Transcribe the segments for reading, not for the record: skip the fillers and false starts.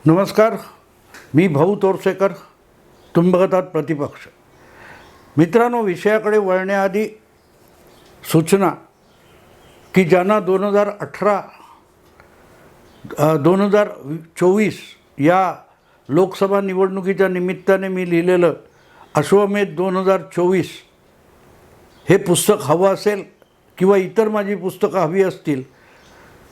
नमस्कार, मी भाऊ तोरसेकर. तुम्ही बघत आहात प्रतिपक्ष. मित्रांनो, विषयाकडे वळण्याआधी सूचना की ज्यांना 2024 या लोकसभा निवडणुकीच्या निमित्ताने मी लिहिलेलं अश्वमेध 2024 हे पुस्तक हवं असेल किंवा इतर माझी पुस्तकं हवी असतील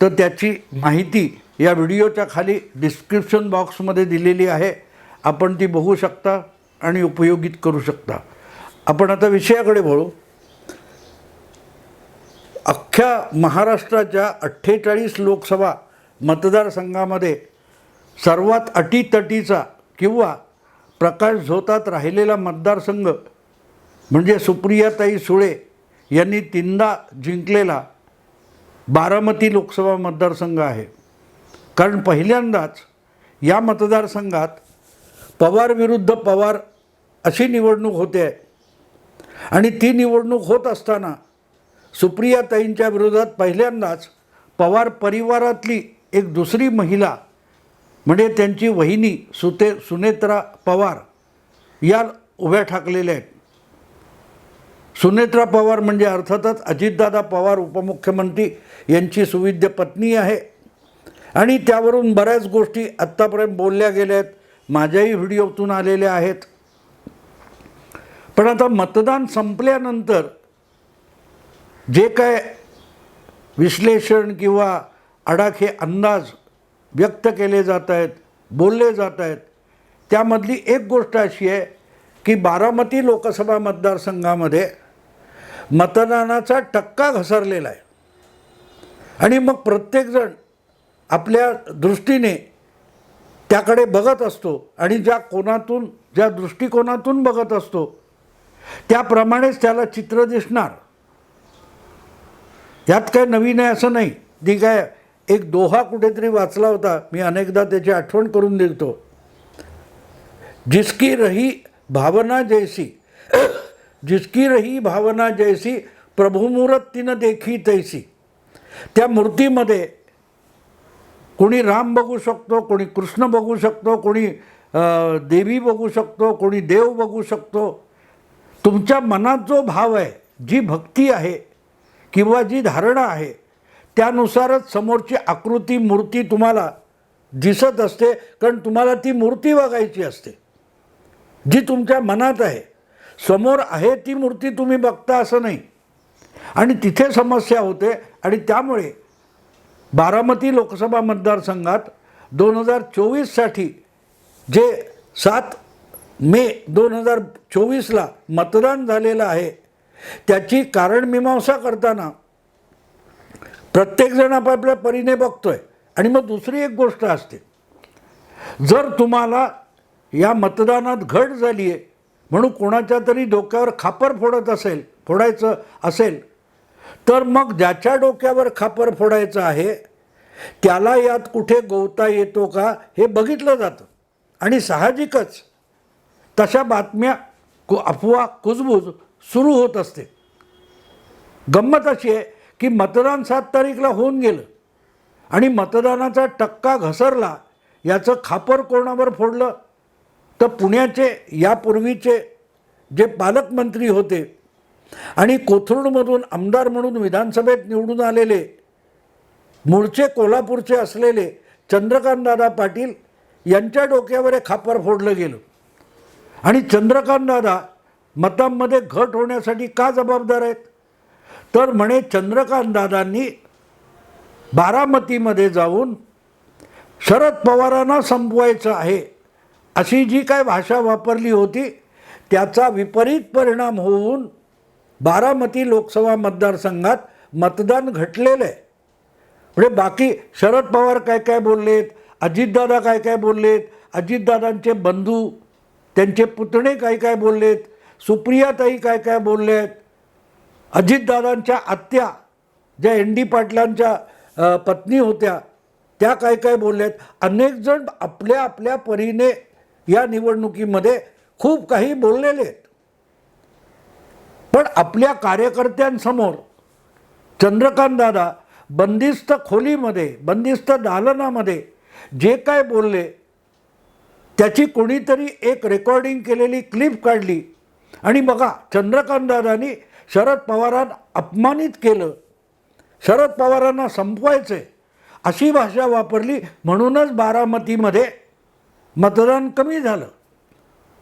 तर त्याची माहिती या व्हिडिओच्या खाली डिस्क्रिप्शन बॉक्समध्ये दिलेली आहे. आपण ती बघू शकता आणि उपयोगित करू शकता. आपण आता विषयाकडे वळू. अख्ख्या महाराष्ट्राच्या 48 लोकसभा मतदारसंघामध्ये सर्वात अटीतटीचा किंवा प्रकाश झोतात राहिलेला मतदारसंघ म्हणजे सुप्रियाताई सुळे यांनी 3दा जिंकलेला बारामती लोकसभा मतदारसंघ आहे. कारण पहिल्यांदाच या मतदारसंघात पवार विरुद्ध पवार अशी निवडणूक होते आणि ती निवडणूक होत असताना सुप्रियाताईंच्या विरोधात पहिल्यांदाच पवार परिवारातली एक दुसरी महिला म्हणजे त्यांची वहिनी सुनेत्रा पवार या उभ्या ठाकलेल्या आहेत. सुनेत्रा पवार म्हणजे अर्थातच अजितदादा पवार उपमुख्यमंत्री यांची सुविद्य पत्नी आहे आणि त्यावरून बऱ्याच गोष्टी आत्तापर्यंत बोलल्या गेल्या आहेत, माझ्याही व्हिडिओतून आलेल्या आहेत. पण आता मतदान संपल्यानंतर जे काय विश्लेषण किंवा आडाखे अंदाज व्यक्त केले जात आहेत, बोलले जात आहेत, त्यामधली एक गोष्ट अशी आहे की बारामती लोकसभा मतदारसंघामध्ये मतदानाचा टक्का घसरलेला आहे आणि मग प्रत्येकजण आपल्या दृष्टीने त्याकडे बघत असतो आणि ज्या दृष्टिकोनातून बघत असतो त्याप्रमाणेच त्याला चित्र दिसणार. यात काय नवीन आहे असं नाही. ती काय एक दोहा कुठेतरी वाचला होता, मी अनेकदा त्याची आठवण करून देतो. जिसकी रही भावना जैसी प्रभुमूर्त तिनं देखी तैसी. त्या मूर्तीमध्ये कोणी राम बघू शकतो, कोणी कृष्ण बघू शकतो, कोणी देवी बघू शकतो, कोणी देव बघू शकतो. तुमच्या मनात जो भाव आहे, जी भक्ती आहे किंवा जी धारणा आहे त्यानुसारच समोरची आकृती मूर्ती तुम्हाला दिसत असते. कारण तुम्हाला ती मूर्ती बघायची असते जी तुमच्या मनात आहे. समोर आहे ती मूर्ती तुम्ही बघता असं नाही. आणि तिथे समस्या होते आणि त्यामुळे बारामती लोकसभा मतदारसंघात 2024साठी जे 7 मे 2024ला मतदान झालेलं आहे त्याची कारणमीमांसा करताना प्रत्येकजण आपापल्या परीने बघतोय. आणि मग दुसरी एक गोष्ट असते, जर तुम्हाला या मतदानात घट झाली आहे म्हणून कोणाच्या तरी डोक्यावर खापर फोडायचं असेल तर मग ज्याच्या डोक्यावर खापर फोडायचं आहे त्याला यात कुठे गोवता येतो का हे बघितलं जातं. आणि साहजिकच तशा बातम्या अफवा कुजबूज सुरू होत असते. गंमत अशी आहे की मतदान 7 तारीखला होऊन गेलं आणि मतदानाचा टक्का घसरला. याचं खापर कोणावर फोडलं तर पुण्याचे यापूर्वीचे जे पालकमंत्री होते आणि कोथरूडमधून आमदार म्हणून विधानसभेत निवडून आलेले मूळचे कोल्हापूरचे असलेले चंद्रकांतदादा पाटील यांच्या डोक्यावर हे खापर फोडलं गेलं. आणि चंद्रकांतदादा मतांमध्ये घट होण्यासाठी का जबाबदार आहेत तर म्हणे चंद्रकांतदादांनी बारामतीमध्ये जाऊन शरद पवारांना संपवायचं आहे अशी जी काय भाषा वापरली होती त्याचा विपरीत परिणाम होऊन बारामती लोकसभा मतदारसंघात मतदान घटलेलं आहे. म्हणजे बाकी शरद पवार काय काय बोललेत, अजितदादा काय काय बोललेत, अजितदादांचे बंधू त्यांचे पुतणे काय काय बोललेत, सुप्रियाताई काय काय बोलले आहेत, अजितदादांच्या आत्या ज्या ND पाटलांच्या पत्नी होत्या त्या काय काय बोलल्यात. अनेक जण आपल्या आपल्या परीने या निवडणुकीमध्ये खूप काही बोललेले आहेत. पण आपल्या कार्यकर्त्यांसमोर चंद्रकांतदादा बंदिस्त खोलीमध्ये, बंदिस्त दालनामध्ये जे काय बोलले त्याची कोणीतरी एक रेकॉर्डिंग केलेली क्लिप काढली आणि बघा चंद्रकांत दादांनी शरद पवारांना अपमानित केलं, शरद पवारांना संपवायचे अशी भाषा वापरली, म्हणूनच बारामतीमध्ये मतदान कमी झालं,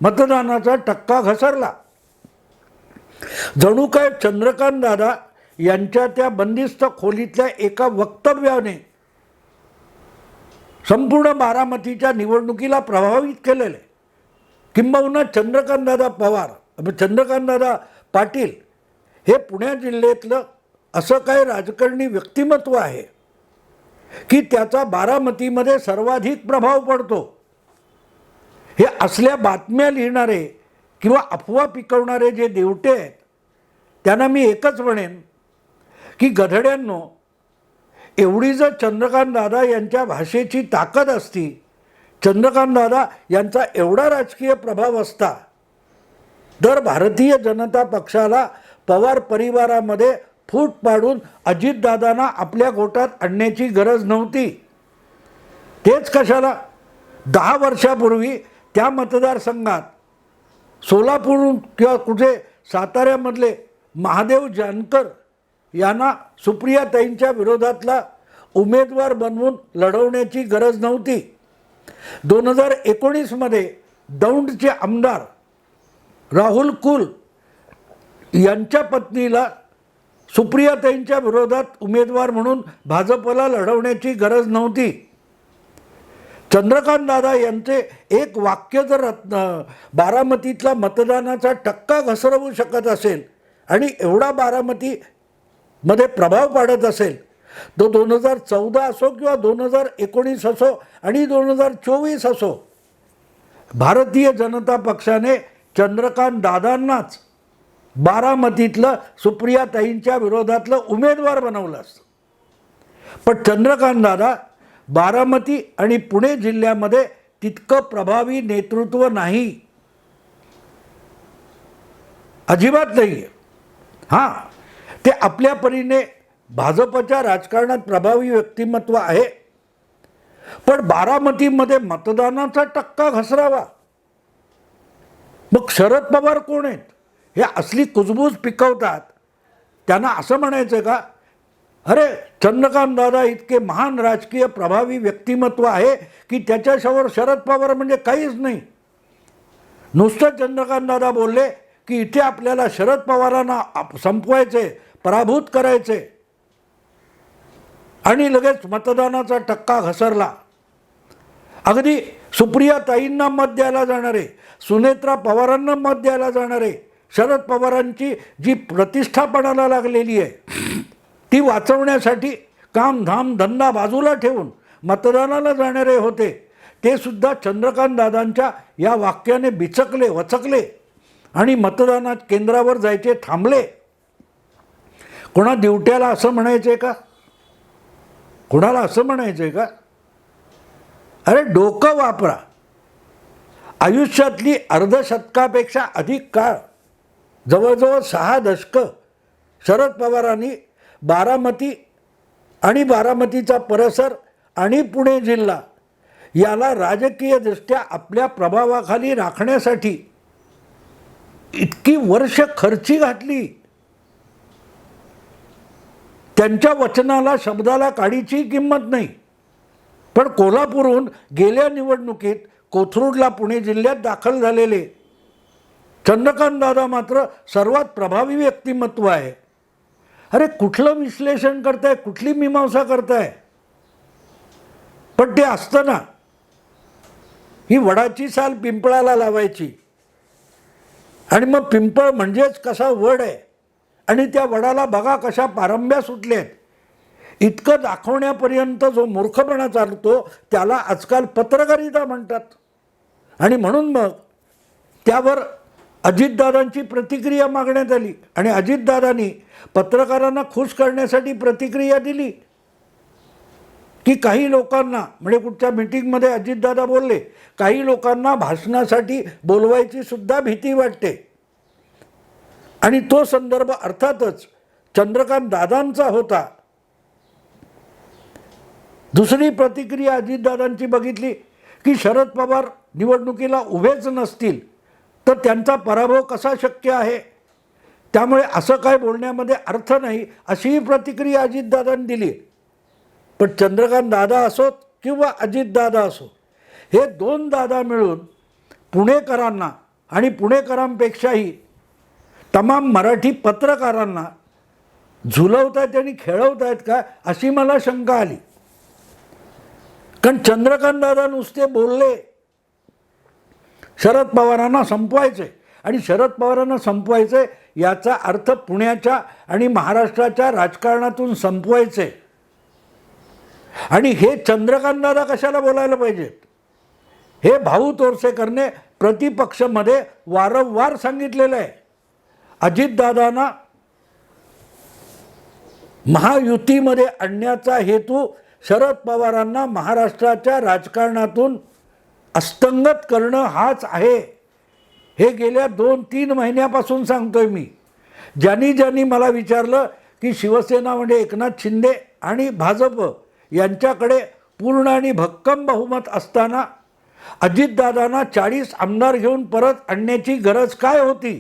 मतदानाचा टक्का घसरला. जणू काय चंद्रकांत दादा यांच्या त्या बंदिस्त खोलीतल्या एका वक्तव्याने संपूर्ण बारामतीच्या निवडणुकीला प्रभावित केलेले. किंबहुना चंद्रकांतदादा पवार, चंद्रकांतदादा पाटील हे पुणे जिल्ह्यातलं असं काही राजकारणी व्यक्तिमत्व आहे की त्याचा बारामतीमध्ये सर्वाधिक प्रभाव पडतो. हे असल्या बातम्या लिहिणारे किंवा अफवा पिकवणारे जे देवटे आहेत त्यांना मी एकच म्हणेन की गधड्यांनो, एवढी जर चंद्रकांत दादा यांच्या भाषेची ताकद असती, चंद्रकांत दादा यांचा एवढा राजकीय प्रभाव असता, तर भारतीय जनता पक्षाला पवार परिवारामध्ये फूट पाडून अजितदादांना आपल्या गोटात आणण्याची गरज नव्हती. तेच कशाला 10 वर्षापूर्वी त्या मतदारसंघात सोलापूर किंवा कुठे साताऱ्यामधले महादेव जानकर यांना सुप्रियाताईंच्या विरोधातला उमेदवार बनवून लढवण्याची गरज नव्हती. 2019मध्ये दौंडचे आमदार राहुल कुल यांच्या पत्नीला सुप्रियाताईंच्या विरोधात उमेदवार म्हणून भाजपला लढवण्याची गरज नव्हती. चंद्रकांत दादा यांचे एक वाक्य जर बारामतीतला मतदानाचा टक्का घसरवू शकत असेल आणि एवढा बारामतीमध्ये प्रभाव पाडत असेल, तो 2014 असो किंवा 2019 असो आणि 2024 असो, भारतीय जनता पक्षाने चंद्रकांत दादांनाच बारामतीतलं सुप्रियाताईंच्या विरोधातलं उमेदवार बनवलं असतं. पण चंद्रकांत दादा बारामती आणि पुणे जिल्ह्यामध्ये तितकं प्रभावी नेतृत्व नाही, अजिबात नाही आहे. हां, ते आपल्या परीने भाजपच्या राजकारणात प्रभावी व्यक्तिमत्व आहे, पण बारामतीमध्ये मतदानाचा टक्का घसरावा. मग शरद पवार कोण आहेत? हे असली कुजबूज पिकवतात. त्यांना असं म्हणायचं का, अरे चंद्रकांत दादा इतके महान राजकीय प्रभावी व्यक्तिमत्व आहे की त्याच्यासमोर शरद पवार म्हणजे काहीच नाही. नुसतं चंद्रकांत दादा बोलले की इथे आपल्याला शरद पवारांना संपवायचे, पराभूत करायचे, आणि लगेच मतदानाचा टक्का घसरला. अगदी सुप्रियाताईंना मत द्यायला जाणारे, सुनेत्रा पवारांना मत द्यायला जाणारे, शरद पवारांची जी प्रतिष्ठापणाला लागलेली आहे ती वाचवण्यासाठी काम धाम धंदा बाजूला ठेवून मतदानाला जाणारे होते, ते सुद्धा चंद्रकांत दादांच्या या वाक्याने बिचकले, वचकले आणि मतदानात केंद्रावर जायचे थांबले. कोणा दिवट्याला असं म्हणायचे का? कोणाला असं म्हणायचं का? अरे डोकं वापरा. आयुष्यातली अर्धशतकापेक्षा अधिक काळ, जवळजवळ 6 दशकं शरद पवारांनी बारामती आणि बारामतीचा परिसर आणि पुणे जिल्हा याला राजकीयदृष्ट्या आपल्या प्रभावाखाली राखण्यासाठी इतकी वर्ष खर्ची घातली. त्यांच्या वचनाला, शब्दाला काडीची किंमत नाही. पण कोल्हापूरहून गेल्या निवडणुकीत कोथरूडला पुणे जिल्ह्यात दाखल झालेले चंद्रकांत दादा मात्र सर्वात प्रभावी व्यक्तिमत्व आहे. अरे कुठलं विश्लेषण करताय, कुठली मीमांसा करताय? पण ते असताना ही वडाची साल पिंपळाला लावायची आणि मग पिंपळ म्हणजेच कसा वड आहे आणि त्या वडाला बघा कशा पारंब्या सुटल्यात, इतकं दाखवण्यापर्यंत जो मूर्खपणा चालतो त्याला आजकाल पत्रकारिता म्हणतात. आणि म्हणून मग त्यावर अजितदादांची प्रतिक्रिया मागण्यात आली आणि अजितदादांनी पत्रकारांना खुश करण्यासाठी प्रतिक्रिया दिली की काही लोकांना, म्हणजे कुठच्या मीटिंगमध्ये अजितदादा बोलले, काही लोकांना भाषणासाठी बोलवायची सुद्धा भीती वाटते. आणि तो संदर्भ अर्थातच चंद्रकांत दादांचा होता. दुसरी प्रतिक्रिया अजितदादांची बघितली की शरद पवार निवडणुकीला उभेच नसतील तर त्यांचा पराभव कसा शक्य आहे? त्यामुळे असं काय बोलण्यामध्ये अर्थ नाही, अशीही प्रतिक्रिया अजितदादांनी दिली. पण चंद्रकांत दादा असोत किंवा अजितदादा असो, हे दोन दादा मिळून पुणेकरांना आणि पुणेकरांपेक्षाही तमाम मराठी पत्रकारांना झुलवत आहेत आणि खेळवत आहेत का, अशी मला शंका आली. कारण चंद्रकांत दादा नुसते बोलले शरद पवारांना संपवायचे, आणि शरद पवारांना संपवायचे याचा अर्थ पुण्याच्या आणि महाराष्ट्राच्या राजकारणातून संपवायचे. आणि हे चंद्रकांत दादा कशाला बोलायला पाहिजेत? हे भाऊ तोरसेकरने प्रतिपक्षमध्ये वारंवार सांगितलेलं आहे. अजितदादांना महायुतीमध्ये आणण्याचा हेतू शरद पवारांना महाराष्ट्राच्या राजकारणातून अस्तंगत करणं हाच आहे. हे गेल्या 2-3 महिन्यापासून सांगतोय मी. ज्यांनी मला विचारलं की शिवसेना म्हणजे एकनाथ शिंदे आणि भाजप यांच्याकडे पूर्ण आणि भक्कम बहुमत असताना अजितदादांना 40 आमदार घेऊन परत आणण्याची गरज काय होती,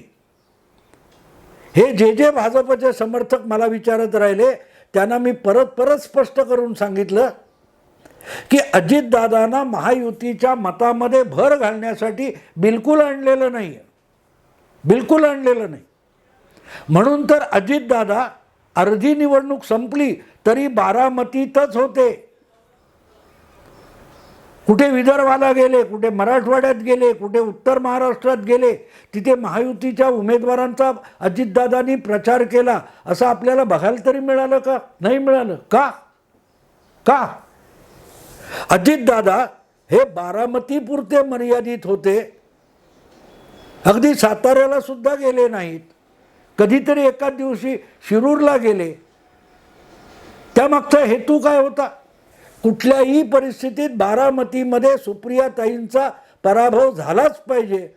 हे जे भाजपचे समर्थक मला विचारत राहिले त्यांना मी परत स्पष्ट करून सांगितलं की अजितदादांना महायुतीच्या मतामध्ये भर घालण्यासाठी बिलकुल आणलेलं नाही, बिलकुल आणलेलं नाही. म्हणून तर अजितदादा अर्धी निवडणूक संपली तरी बारामतीतच होते. कुठे विदर्भाला गेले, कुठे मराठवाड्यात गेले, कुठे उत्तर महाराष्ट्रात गेले, तिथे महायुतीच्या उमेदवारांचा अजितदादांनी प्रचार केला असं आपल्याला बघायला तरी मिळालं का? नाही मिळालं. का? अजितदादा हे बारामतीपुरते मर्यादित होते, अगदी साताऱ्याला सुद्धा गेले नाहीत. कधीतरी एकाच दिवशी शिरूरला गेले. त्यामागचा हेतू काय होता? कुठल्याही परिस्थितीत बारामतीमध्ये सुप्रियाताईंचा पराभव झालाच पाहिजे,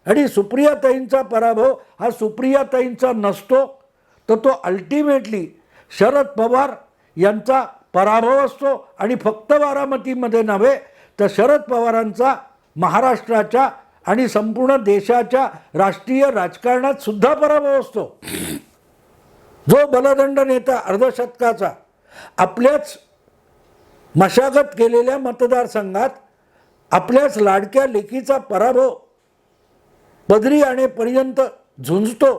आणि सुप्रियाताईंचा पराभव हा सुप्रियाताईंचा नसतो, तर तो अल्टिमेटली शरद पवार यांचा पराभव असतो. आणि फक्त बारामतीमध्ये नव्हे तर शरद पवारांचा महाराष्ट्राच्या आणि संपूर्ण देशाच्या राष्ट्रीय राजकारणात सुद्धा पराभव असतो. जो बलदंड नेता अर्धशतकाचा आपल्याच मशागत केलेल्या मतदारसंघात आपल्याच लाडक्या लेकीचा पराभव पदरी आणेपर्यंत झुंजतो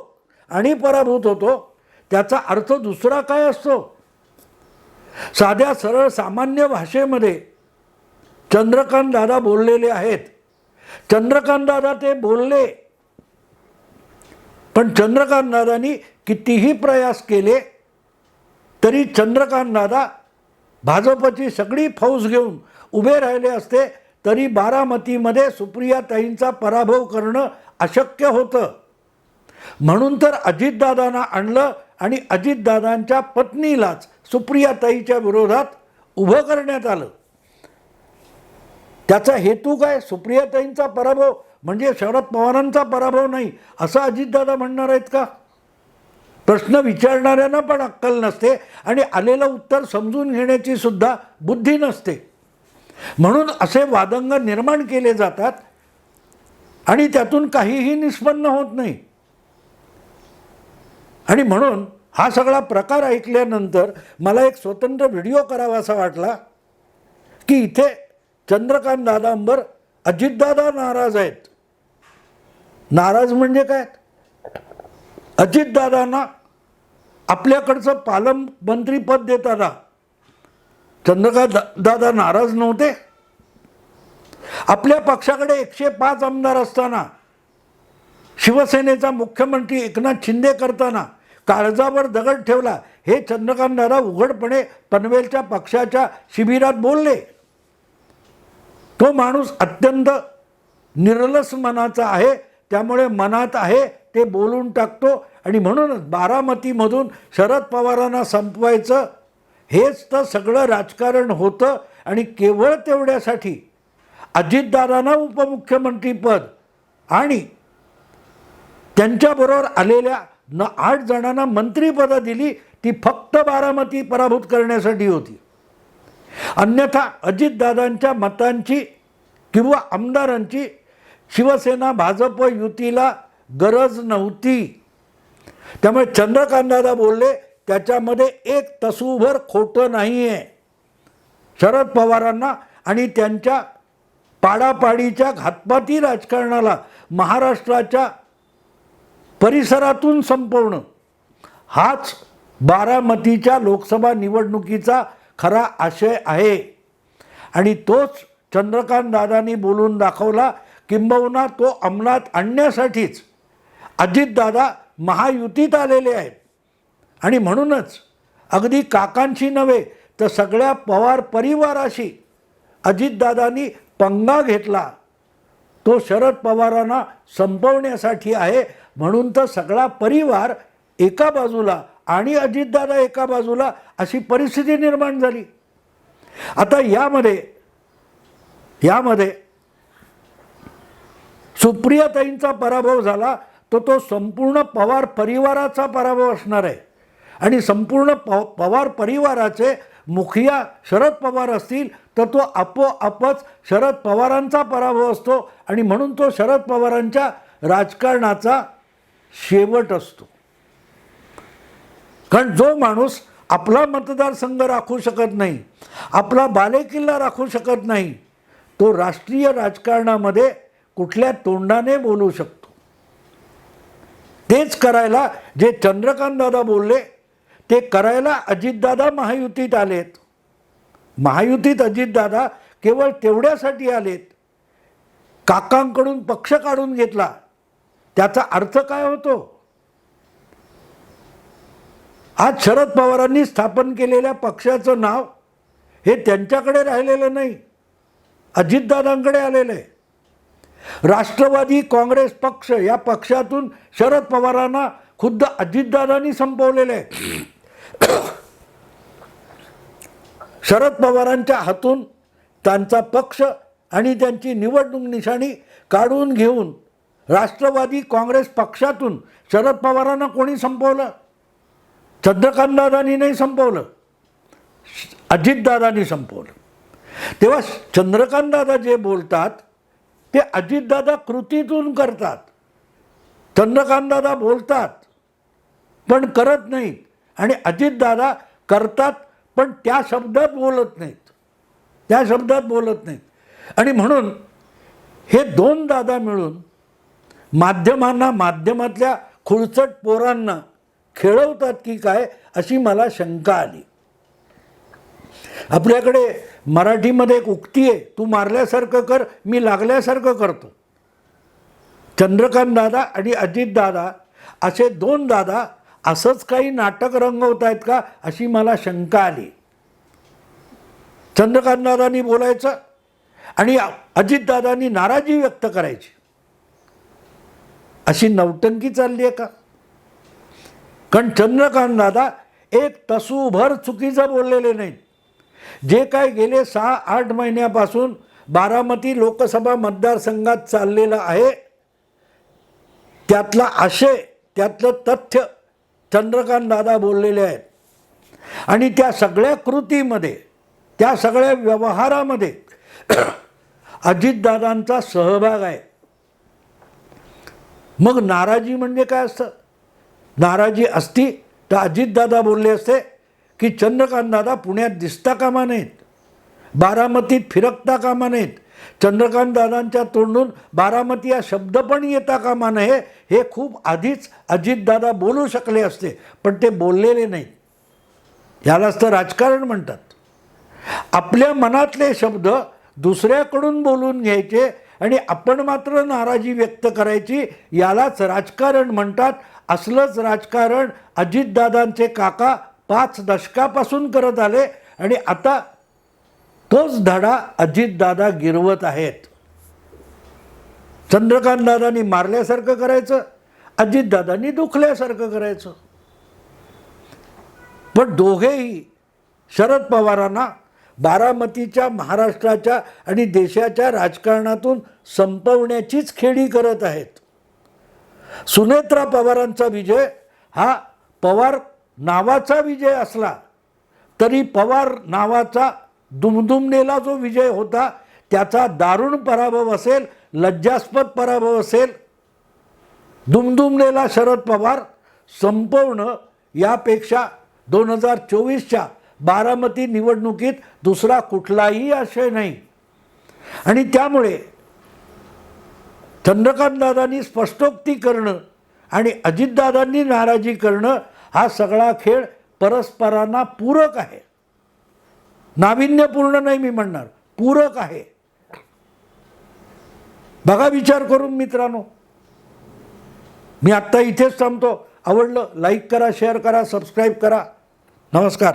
आणि पराभूत होतो, त्याचा अर्थ दुसरा काय असतो? साध्या सरळ सामान्य भाषेमध्ये चंद्रकांत दादा बोललेले आहेत. चंद्रकांत दादा ते बोलले, पण चंद्रकांत दादांनी कितीही प्रयास केले तरी चंद्रकांत दादा भाजपची सगळी फौज घेऊन उभे राहिले असते तरी बारामतीमध्ये सुप्रियाताईंचा पराभव करणं अशक्य होतं. म्हणून तर अजितदादांना आणलं आणि अजितदादांच्या पत्नीलाच सुप्रियाताईच्या विरोधात उभं करण्यात आलं. त्याचा हेतू काय? सुप्रियाताईंचा पराभव म्हणजे शरद पवारांचा पराभव नाही असं अजितदादा म्हणणार आहेत का? प्रश्न विचारणाऱ्यांना पण अक्कल नसते आणि आलेलं उत्तर समजून घेण्याची सुद्धा बुद्धी नसते. म्हणून असे वादंग निर्माण केले जातात आणि त्यातून काहीही निष्पन्न होत नाही. आणि म्हणून हा सगळा प्रकार ऐकल्यानंतर मला एक स्वतंत्र व्हिडिओ करावासा वाटला की इथे चंद्रकांत दादांवर अजितदादा नाराज आहेत. नाराज म्हणजे काय? अजितदादांना आपल्याकडचं पालकमंत्रीपद देताना चंद्रकांत दादा नाराज नव्हते? आपल्या पक्षाकडे 105 आमदार असताना, शिवसेनेचा मुख्यमंत्री एकनाथ शिंदे करताना काळजावर दगड ठेवला हे चंद्रकांत दादा उघडपणे पनवेलच्या पक्षाच्या शिबिरात बोलले. तो माणूस अत्यंत निर्लस मनाचा आहे, त्यामुळे मनात आहे ते बोलून टाकतो. आणि म्हणूनच बारामतीमधून शरद पवारांना संपवायचं हेच तर सगळं राजकारण होतं. आणि केवळ तेवढ्यासाठी अजितदादांना उपमुख्यमंत्रीपद आणि त्यांच्याबरोबर आलेल्या 8 जणांना मंत्रिपदं दिली, ती फक्त बारामती पराभूत करण्यासाठी होती. अन्यथा अजितदादांच्या मतांची किंवा आमदारांची शिवसेना भाजप युतीला गरज नव्हती. त्यामुळे चंद्रकांतदादा बोलले त्याच्यामध्ये एक तसूभर खोटं नाही आहे. शरद पवारांना आणि त्यांच्या पाडापाडीच्या घातपाती राजकारणाला महाराष्ट्राच्या परिसरातून संपवणं हाच बारामतीच्या लोकसभा निवडणुकीचा खरा आशय आहे. आणि तोच चंद्रकांतदादांनी बोलून दाखवला. किंबहुना तो अंमलात आणण्यासाठीच अजितदादा महायुतीत आलेले आहेत. आणि म्हणूनच अगदी काकांशी नव्हे तर सगळ्या पवार परिवाराशी अजितदादांनी पंगा घेतला. तो शरद पवारांना संपवण्यासाठी आहे. म्हणून तर सगळा परिवार एका बाजूला आणि अजितदादा एका बाजूला अशी परिस्थिती निर्माण झाली. आता यामध्ये सुप्रियाताईंचा पराभव झाला तर तो संपूर्ण पवार परिवाराचा पराभव असणार आहे. आणि संपूर्ण पवार परिवाराचे मुखिया शरद पवार असतील तर तो आपोआपच शरद पवारांचा पराभव असतो. आणि म्हणून तो शरद पवारांच्या राजकारणाचा शेवट असतो. कारण जो माणूस आपला मतदारसंघ राखू शकत नाही, आपला बालेकिल्ला राखू शकत नाही, तो राष्ट्रीय राजकारणामध्ये कुठल्या तोंडाने बोलू शकतो. तेच करायला जे चंद्रकांतदादा बोलले ते करायला अजितदादा महायुतीत आलेत. महायुतीत अजितदादा केवळ तेवढ्यासाठी आलेत, काकांकडून पक्ष काढून घेतला. त्याचा अर्थ काय होतो? आज शरद पवारांनी स्थापन केलेल्या पक्षाचं नाव हे त्यांच्याकडे राहिलेलं नाही, अजितदादांकडे आलेलं आहे. राष्ट्रवादी काँग्रेस पक्ष या पक्षातून शरद पवारांना खुद्द अजितदादांनी संपवलेलं आहे. शरद पवारांच्या हातून त्यांचा पक्ष आणि त्यांची निवडणूक निशाणी काढून घेऊन राष्ट्रवादी काँग्रेस पक्षातून शरद पवारांना कोणी संपवलं? चंद्रकांतदादांनी नाही संपवलं, अजितदादांनी संपवलं. तेव्हा चंद्रकांतदादा जे बोलतात ते अजितदादा कृतीतून करतात. चंद्रकांतदादा बोलतात पण करत नाहीत, आणि अजितदादा करतात पण त्या शब्दात बोलत नाहीत. आणि म्हणून हे दोन दादा मिळून माध्यमांना, माध्यमातल्या खुळचट पोरांना खेळवतात की काय अशी मला शंका आली. आपल्याकडे मराठीमध्ये एक उक्ती आहे, तू मारल्यासारखं कर, मी लागल्यासारखं करतो. चंद्रकांतदादा आणि अजितदादा असे दोन दादा असंच काही नाटक रंगवत आहेत का अशी मला शंका आली. चंद्रकांतदादांनी बोलायचं आणि अजितदादांनी नाराजी व्यक्त करायची, अशी नौटंकी चालली आहे का? कारण चंद्रकांतदादा एक तसूभर चुकीचं बोललेले नाहीत. जे काय गेले 6-8 महिन्यापासून बारामती लोकसभा मतदारसंघात चाललेलं आहे त्यातला आशय, त्यातलं तथ्य चंद्रकांतदादा बोललेले आहेत. आणि त्या सगळ्या कृतीमध्ये, त्या सगळ्या व्यवहारामध्ये अजितदादांचा सहभाग आहे. मग नाराजी म्हणजे काय असतं? नाराजी असती तर अजितदादा बोलले असते की चंद्रकांतदादा पुण्यात दिसता कामा नाहीत, बारामतीत फिरकता कामा नाहीत, चंद्रकांतदादांच्या तोंडून बारामती हा शब्द पण येता कामा नये, हे खूप आधीच अजितदादा बोलू शकले असते. पण ते बोललेले नाहीत. यालाच तर राजकारण म्हणतात. आपल्या मनातले शब्द दुसऱ्याकडून बोलून घ्यायचे आणि आपण मात्र नाराजी व्यक्त करायची, यालाच राजकारण म्हणतात. असलंच राजकारण अजितदादांचे काका 5 दशकापासून करत आले आणि आता तोच धडा अजितदादा गिरवत आहेत. चंद्रकांतदादांनी मारल्यासारखं करायचं, अजितदादांनी दुखल्यासारखं करायचं. पण दोघेही शरद पवारांना बारामतीच्या, महाराष्ट्राच्या आणि देशाच्या राजकारणातून संपवण्याचीच खेळी करत आहेत. सुनेत्रा पवारांचा विजय हा पवार नावाचा विजय असला तरी पवार नावाचा दुमदुमलेला जो विजय होता त्याचा दारुण पराभव असेल, लज्जास्पद पराभव असेल. दुमदुमलेला शरद पवार संपवणं यापेक्षा 2024च्या बारामती निवडणुकीत दुसरा कुठलाही आशय नाही. आणि त्यामुळे चंद्रकांतदादांनी स्पष्टोक्ती करणं आणि अजितदादांनी नाराजी करणं हा सगळा खेळ परस्परांना पूरक आहे. नाविन्यपूर्ण नाही मी म्हणणार, पूरक आहे. बघा विचार करून मित्रांनो. मी आत्ता इथेच थांबतो. आवडलं लाईक करा, शेअर करा, सबस्क्राईब करा. नमस्कार.